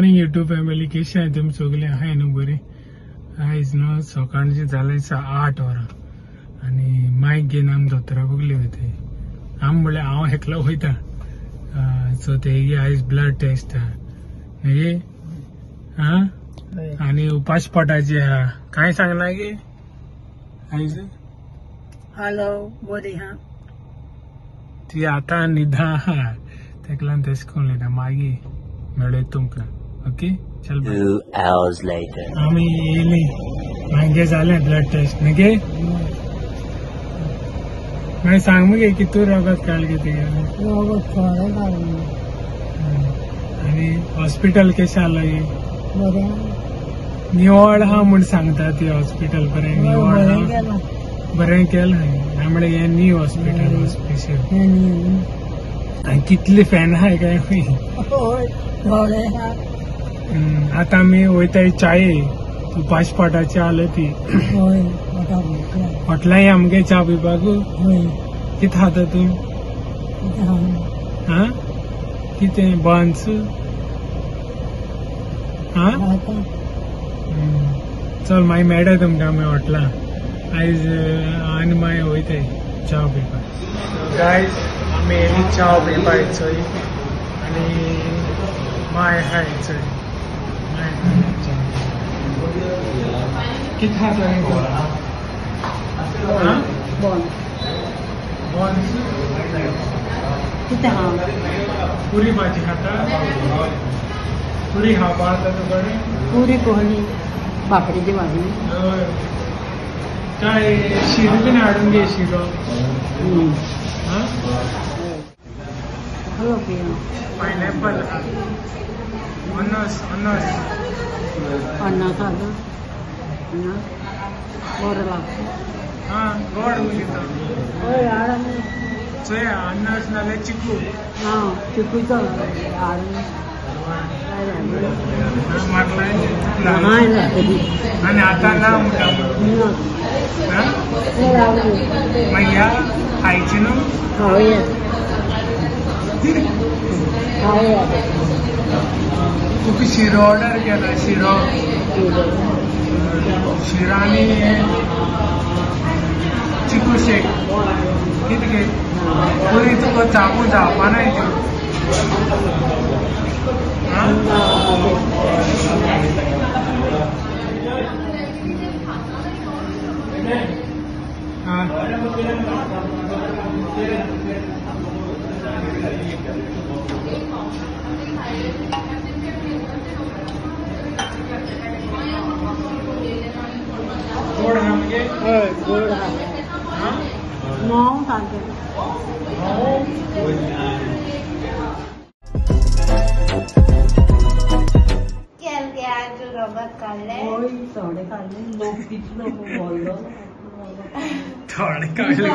Morning YouTube family कशी आहे तुम्ही सगळे आहे न्हू बरी आयज न्हू सकाळची झाले 8 वरां आणि मायक घेवन आमी दोतोरा बगली वयताय आमी म्हणल्यार हांव एकलो वयता सो तेगे आयज ब्लड टेस्ट हा न्ही हा आणि उपास पोटाची हा काय सांगना गे आयज हॅलो बरी हा ती आता निधा हा तेका लागून तेश कोन्न उलयता मागीर मेळ्ळें तुमकां ओके चल 2 hours later आमी येयली मागे जालें ब्लड टेस्ट न्ही गे मागीर सांग मगे कितू रोगात काडली तुगे आनी हॉस्पिटल कशें आसलें हे निवळ हा म्हूण सांगता ती हॉस्पिटल बरें निवळ हा बरें केलें हांवें म्हणलें हें न्यू हॉस्पिटल स्पेशल आनी कितले फॅन आहाय काय आता आमी वयताय चाये उपास पोटाची आलं ती हॉटलाय आमगे चा पिवपाक कितें खाता तूं हा कितें बन्स हा चल मागीर मेळटा तुमकां आमी हॉटलां आयज आनी मागीर वयताय चा पिवपाक गायज आमी येयली चा पिवपाक चोय आनी माय हाय चोय कितें खाता बन्स पुरी भाजी खाता पुरी खावपा आता तुकडे पुरी कोहणी भाकरीची भाजी काय शिरो बीन हाडून घे शिरो पायनॅपल अनस अनस अण्णा बरं लागतं हा गोड उलयता हय हाड आमी चोय अनस नाल्यार चिकू हां चिकूचो आणि आता ना मागीर या खायची न्हू खावया तुका शिरो ऑर्डर केला शिरो शिरानी चिकू शेक कितें गे पुरी तुका चाकू जावपा ना गोड हा म्हणजे हय गोड हा मोव सांगते थोडे काढले लोक कितलो बोललो थोडे काडले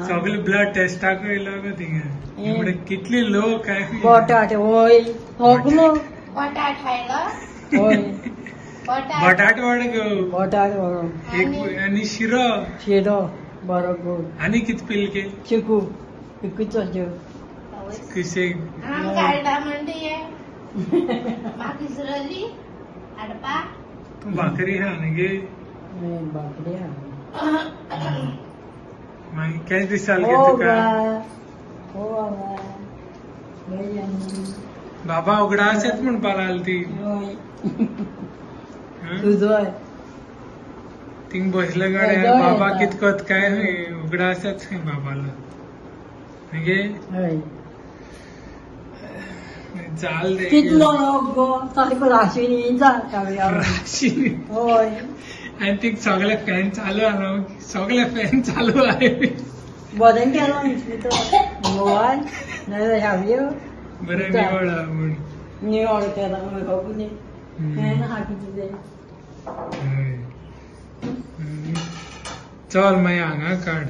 सगळे ब्लड टेस्टाक येयलो गो थिंगा म्हणजे कितले लोक काय बटाटे होय सगलो बटाट खायला बटाट वड गो बटाट बरो एक आणि शिरो शिरो बरो गोड आणि कित पिलके चिकू चिकूचो जेव कशे काढला म्हणते ये बाकी सुरली हाडपा तू भाकरी हा न्ही बापरे मागीर केच दिसाल गे तुका बाबा उगडा आसत म्हणपा लागली ती तुझो थिंग बसले गाड्या बाबा कितकोत काय उगडा आसत खंय बाबाला न्ही चाल दे कितलो लोक गो सारको राशीन राशीन होय आनी ती सगळे फॅन चालू आहा सगळे फॅन चालू आहे बरें केलो न्ही तो मोबायल नाल्यार हांवें बरें निवळ आहा म्हूण निवळ केला खबर फॅन आहा कितें चल मागीर हांगा काड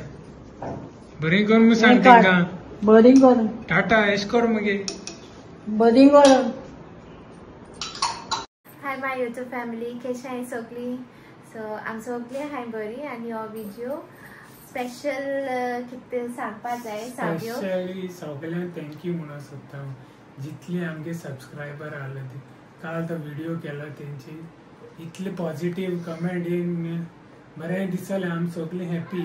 बरी कर म्हूण सांग तांकां बरी कर टाटा एश कर मगे बरी कर हाय माय यूट्यूब फॅमिली कशी आहे सगळी सो आम सगळी हाय बरी आणि हो व्हिडिओ स्पेशल कितें सांगपा जाय साबियो. स्पेशली सगळ्यांक थँक्यू म्हणून सोदता जितले आमगे सबस्क्रायबर आले ते काल तो व्हिडिओ केला तेंची इतले पॉझिटिव्ह कमेंट येवन बरें दिसलें आमी सगळीं हॅपी.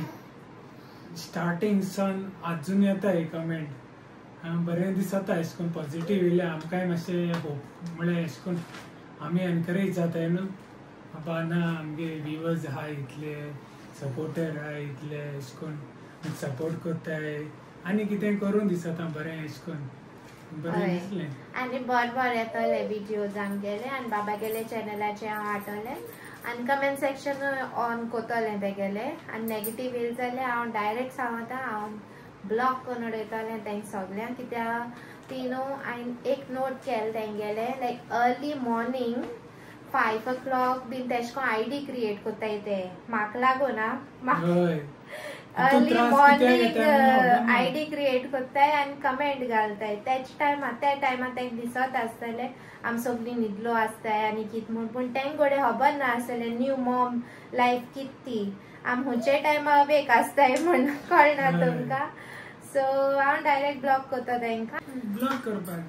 स्टार्टिंग सन अजून येता ही कमेंट बरें दिसता अशें करून पॉझिटिव्ह येयले आमकांय मातशें होप म्हळ्यार अशें करून आमी एनकरेज जाताय न्हू बाबा ना आमगे व्हिवर्स आहाय इतले सपोर्टर आहाय इतले अशें करून सपोर्ट करताय आनी कितें करून दिसता बरें अशें करून बरें दिसलें. आनी बरें येतले व्हिडिओज आमगेले आनी बाबा गेले चॅनलाचेर हांव हाडटलें आनी कमेंट सेक्शन ऑन कोतलें तेगेलें आनी नेगेटीव येयले जाल्यार हांव डायरेक्ट सांगता हांव ब्लॉक करून उडयतलें तेंकां सगळ्यांक कित्याक ती न्हू हांवें एक नोट केलें तेंगेलें लायक अर्ली मॉर्निंग 5 o'clock बीन तेश कोन आयडी क्रिएट कोत्ताय ते म्हाका लागून अर्ली मॉर्निंग आयडी क्रिएट कोत्ताय आनी कमेंट घालताय त्या टायमार तेंका दिसत आसतलें आमी सगळीं न्हिदलो आसताय आनी कितें म्हूण पूण तेंक घोडे खबर नासतलें न्यू मॉम लायफ कित ती आमी खंयचे टायमार अवेक आसताय म्हूण कळना तुमकां. सो हांव डायरेक्ट ब्लॉक करता तेंकां. ब्लॉक करपाक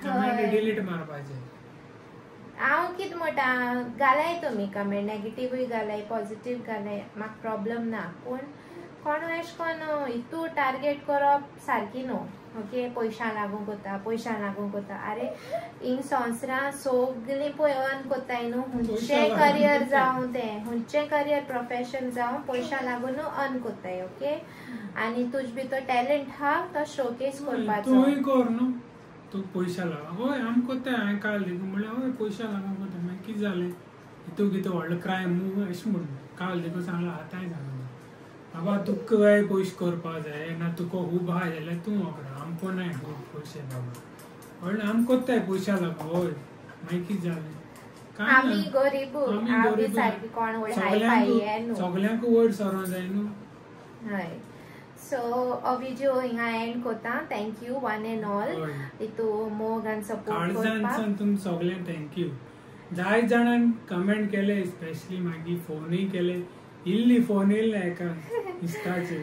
कमेंट डिलीट मारपाचें. हांव कितें म्हणटा घालाय तुमी कमेंट नेगेटिव्हूय घालाय पॉझिटीव घालाय म्हाका प्रॉब्लम ना पूण कोण अशें कोन्न हितू टार्गेट करप सारकी न्हू. ओके पयशां लागून कोता अरे हिंग संवसारां सगळीं पळय अर्न कोत्ताय न्हू खंयचें करियर जावं तें खंयचें करियर प्रोफेशन जावं पयशां लागून अर्न कोत्ताय. ओके आनी तुजे भितर टॅलंट हा तो शोकेस करपाचो. तूंय कर न्हू तू पयशा लागून हय आमी कोत्ताय हांवें काल देखून म्हणल्यार हय पयशा लागून कोत्ता मागीर कितें जालें हितू कितें व्हडलो क्रायम अशें म्हणून काल देखून सांगलां आतांय सांगलां बाबा तुका जाय पयशे करपा जाय ना तुका खूब आहा जाल्यार तूं वखरा आमको नाय खूब पयशे बाबा व्हडले आमी कोत्ताय पयशा लागून हय मागीर कितें जालें आमी गरीब सारकी कोण सगळ्यांक वयर सरों जाय न्हू. हय सो हो व्हिडिओ हिंगा एंड कोता. थँक्यू वन एंड ऑल हितू मोग आनी सपोर्ट करपाक तुम सगळ्यांक थँक्यू. जाय जाणांक कमेंट केले स्पेशली मागीर फोनूय केले इल्ली फोन येयल्ले एका इन्स्टाचेर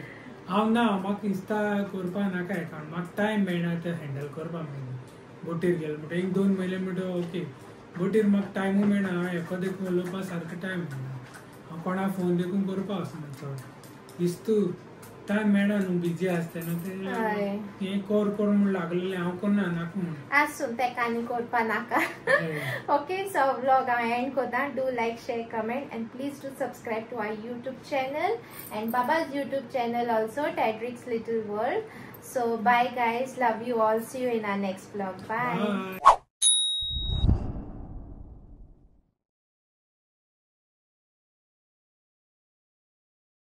हांव ना म्हाका इन्स्टा करपा नाका एकाउंट म्हाका टायम मेळना ते हँडल करपा मागीर बोटीर गेलो म्हणटा 1-2 म्हयने म्हणटा ओके बोटीर म्हाका टायमूय मेळना हांव एको देखून उलोवपा सारको टायम मेळना हांव कोणाक फोन देखून करपा वचना चड दिसतू टायम मेळना न्हू बिजी आसता न्हू ते हें कर म्हूण लागलेलें हांव करना नाका म्हूण आसूं तेका आनी करपा नाका. ओके सो व्लॉग हांव एंड कोता. Do like share comment and please do subscribe to our YouTube channel and बाबा's YouTube channel also Tedric's Little World. So bye guys, love you all, see you in our next vlog. Bye.